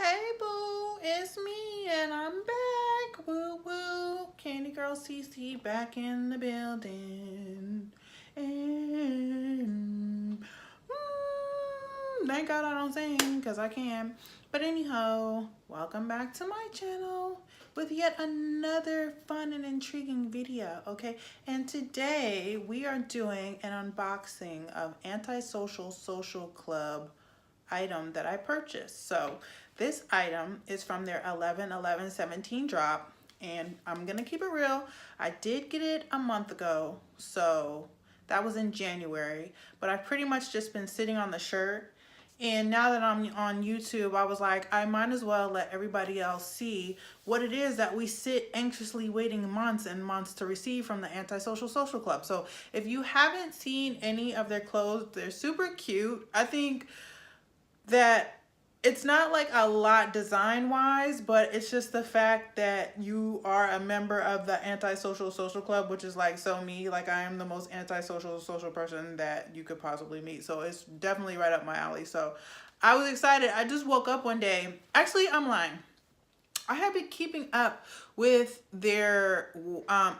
Hey boo, it's me and I'm back. Woo woo. Candy Girl CC back in the building. And thank God I don't sing because I can. But anyhow, welcome back to my channel with yet another fun and intriguing video, okay? And today we are doing an unboxing of Antisocial Social Club item that I purchased. So this item is from their 11/11/17 drop, and I'm gonna keep it real. I did get it a month ago, so that was in January, but I've pretty much just been sitting on the shirt. And now that I'm on YouTube, I was like, I might as well let everybody else see what it is that we sit anxiously waiting months and months to receive from the Antisocial Social Club. So if you haven't seen any of their clothes, they're super cute. I think that it's not like a lot design wise, but it's just the fact that you are a member of the Antisocial Social Club, which is like so me. Like I am the most antisocial social person that you could possibly meet. So it's definitely right up my alley. So I was excited. I just woke up one day. Actually, I'm lying. I have been keeping up with their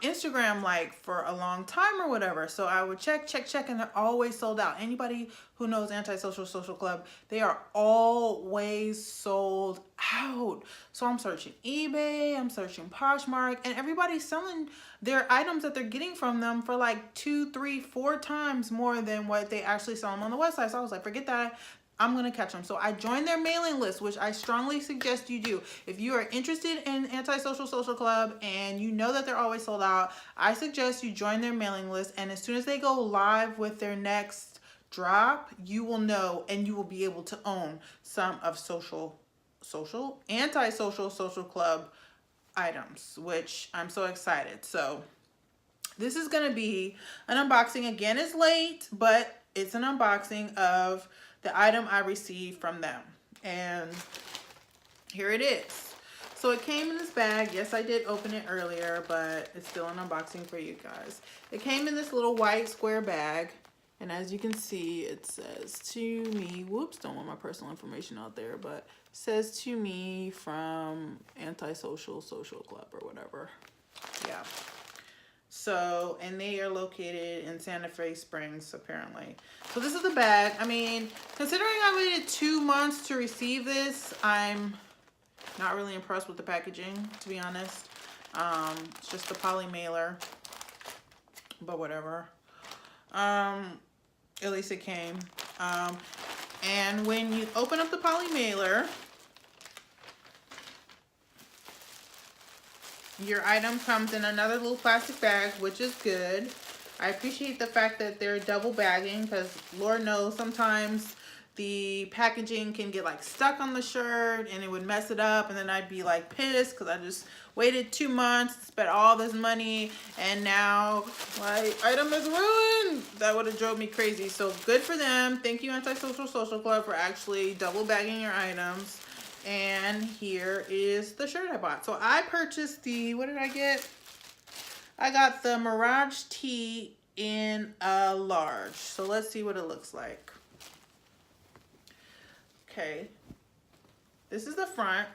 Instagram like for a long time or whatever. So I would check, and they're always sold out. Anybody who knows Antisocial Social Club, they are always sold out. So I'm searching eBay, I'm searching Poshmark, and everybody's selling their items that they're getting from them for like 2, 3, 4 times more than what they actually sell them on the website. So I was like, forget that. I'm gonna catch them. So I joined their mailing list, which I strongly suggest you do. If you are interested in Antisocial Social Club and you know that they're always sold out, I suggest you join their mailing list. And as soon as they go live with their next drop, you will know and you will be able to own some of Antisocial Social Club items, which I'm so excited. So this is gonna be an unboxing. Again, it's late, but it's an unboxing of the item I received from them. And here it is. So it came in this bag. Yes, I did open it earlier, but it's still an unboxing for you guys. It came in this little white square bag. And as you can see, it says to me, whoops, don't want my personal information out there, but it says to me from Antisocial Social Club or whatever. Yeah. So, and they are located in Santa Fe Springs, apparently. So this is the bag. I mean, considering I waited 2 months to receive this, I'm not really impressed with the packaging, to be honest. It's just a poly mailer, but whatever. At least it came. And when you open up the poly mailer, your item comes in another little plastic bag, which is good. I appreciate the fact that they're double bagging because Lord knows sometimes the packaging can get like stuck on the shirt and it would mess it up, and then I'd be like pissed because I just waited 2 months, spent all this money, and now my item is ruined. That would have drove me crazy. So good for them. Thank you, Antisocial Social Club, for actually double bagging your items. And here is the shirt I bought. So I purchased the, what did I get? I got the Mirage Tee in a large. So let's see what it looks like. Okay. This is the front.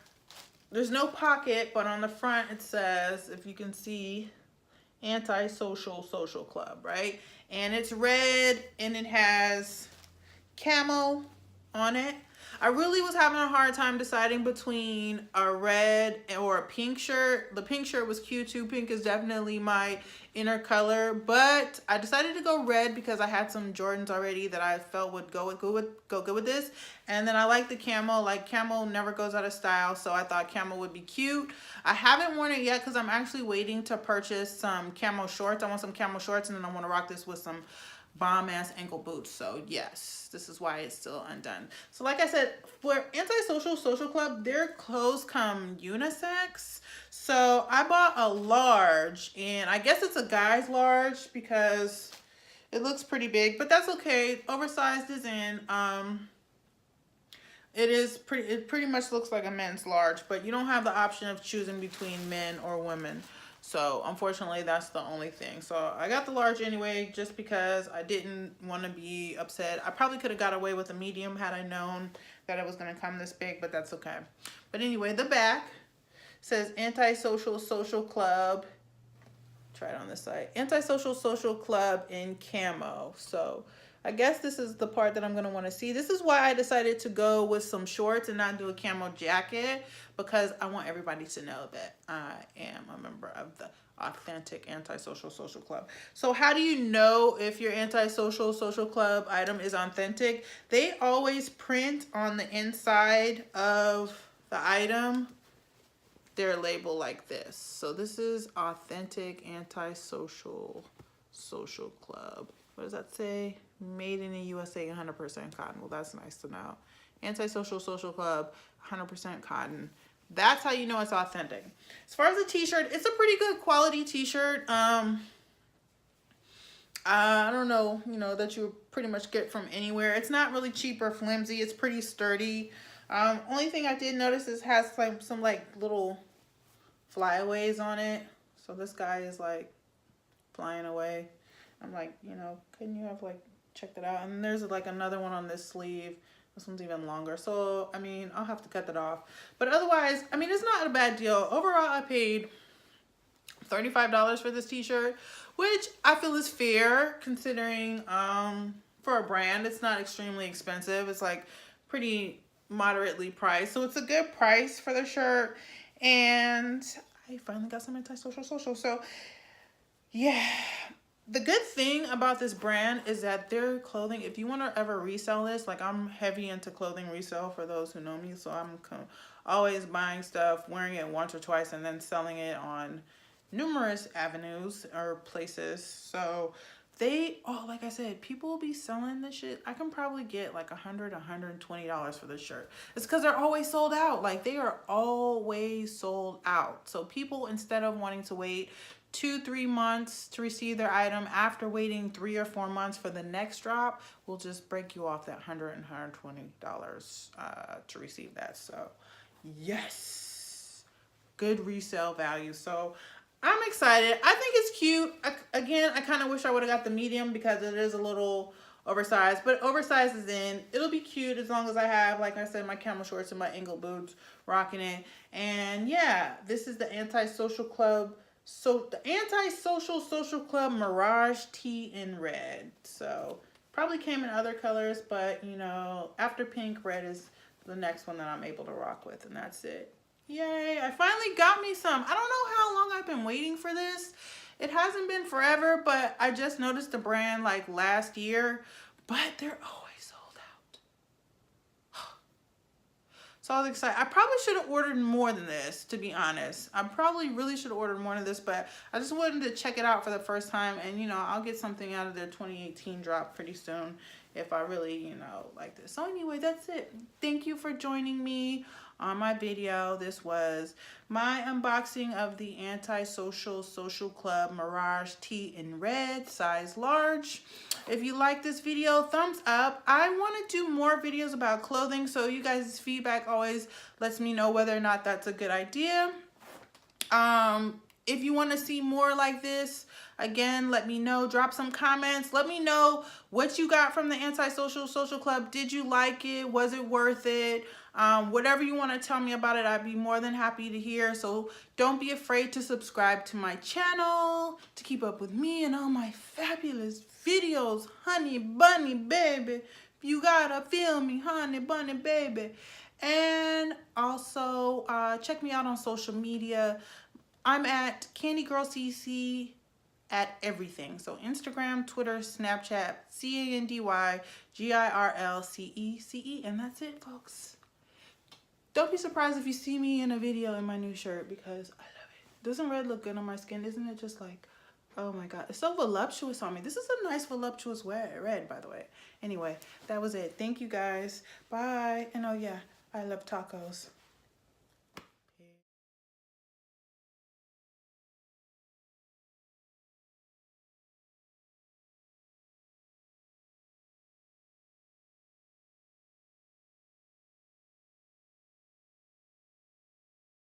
There's no pocket, but on the front it says, if you can see, Antisocial Social Club, right? And it's red and it has camo on it. I really was having a hard time deciding between a red or a pink shirt. The pink shirt was cute too. Pink is definitely my inner color, but I decided to go red because I had some Jordans already that I felt would go good with this. And then I like the camo. Like camo never goes out of style, so I thought camo would be cute. I haven't worn it yet because I'm actually waiting to purchase some camo shorts. I want some camo shorts, and then I want to rock this with some bomb ass ankle boots. So yes, this is why it's still undone. So like I said, for Antisocial Social Club, their clothes come unisex. So I bought a large, and I guess it's a guy's large because it looks pretty big, but that's okay. Oversized is in. It pretty much looks like a men's large, but you don't have the option of choosing between men or women. So unfortunately, that's the only thing. So I got the large anyway, just because I didn't want to be upset. I probably could have got away with a medium had I known that it was going to come this big, but that's okay. But anyway, the back says Antisocial Social Club. Try it on this side. Antisocial Social Club in camo. So I guess this is the part that I'm going to want to see. This is why I decided to go with some shorts and not do a camo jacket, because I want everybody to know that I am a member of the authentic Antisocial Social Club. So how do you know if your Antisocial Social Club item is authentic? They always print on the inside of the item their label like this. So this is authentic Antisocial Social Club. What does that say? Made in the USA, 100% cotton. Well, that's nice to know. Antisocial Social Club, 100% cotton. That's how you know it's authentic. As far as the t-shirt, it's a pretty good quality t-shirt. I don't know, that you pretty much get from anywhere. It's not really cheap or flimsy. It's pretty sturdy. Only thing I did notice is it has like some like little flyaways on it. So this guy is like flying away. I'm like, couldn't you have like checked it out? And there's like another one on this sleeve. This one's even longer. So, I mean, I'll have to cut that off. But otherwise, I mean, it's not a bad deal. Overall, I paid $35 for this t-shirt, which I feel is fair considering for a brand. It's not extremely expensive. It's like pretty moderately priced. So it's a good price for the shirt. And I finally got some Antisocial. So, yeah. The good thing about this brand is that their clothing, if you want to ever resell this, like I'm heavy into clothing resale for those who know me. So I'm always buying stuff, wearing it once or twice, and then selling it on numerous avenues or places. So they, like I said, people will be selling this shit. I can probably get like $100, $120 for this shirt. It's because they're always sold out. Like they are always sold out. So people, instead of wanting to wait 2-3 months to receive their item, after waiting 3 or 4 months for the next drop, will just break you off that $100 and $120 to receive that. So yes, good resale value. So I'm excited. I think it's cute. Again, I kind of wish I would have got the medium because it is a little oversized, but oversized is in. It'll be cute as long as I have, like I said, my camel shorts and my ankle boots rocking it. And yeah, this is the Antisocial Club. So the Antisocial Social Club Mirage Tee in red. So probably came in other colors, but after pink, red is the next one that I'm able to rock with, and that's it. Yay, I finally got me some. I don't know how long I've been waiting for this. It hasn't been forever, but I just noticed the brand like last year, but they're always sold out. So I was excited. I probably should have ordered more than this, to be honest. I probably really should have ordered more than this, but I just wanted to check it out for the first time. And, I'll get something out of their 2018 drop pretty soon if I really, like this. So anyway, that's it. Thank you for joining me on my video. This was my unboxing of the Antisocial Social Club Mirage Tee in red, size large. If you like this video, thumbs up. I want to do more videos about clothing, so you guys' feedback always lets me know whether or not that's a good idea. If you want to see more like this, again, let me know. Drop some comments. Let me know what you got from the Antisocial Social Club. Did you like it? Was it worth it? Whatever you want to tell me about it, I'd be more than happy to hear. So don't be afraid to subscribe to my channel to keep up with me and all my fabulous videos. Honey bunny baby, you gotta feel me, honey bunny baby. And also check me out on social media. I'm at Candy Girl CC at everything. So Instagram, Twitter, Snapchat, CandyGirlCece, and that's it, folks. Don't be surprised if you see me in a video in my new shirt because I love it. Doesn't red look good on my skin? Isn't it just like, oh my God, it's so voluptuous on me. This is a nice voluptuous red, by the way. Anyway, that was it. Thank you guys. Bye. And oh yeah, I love tacos.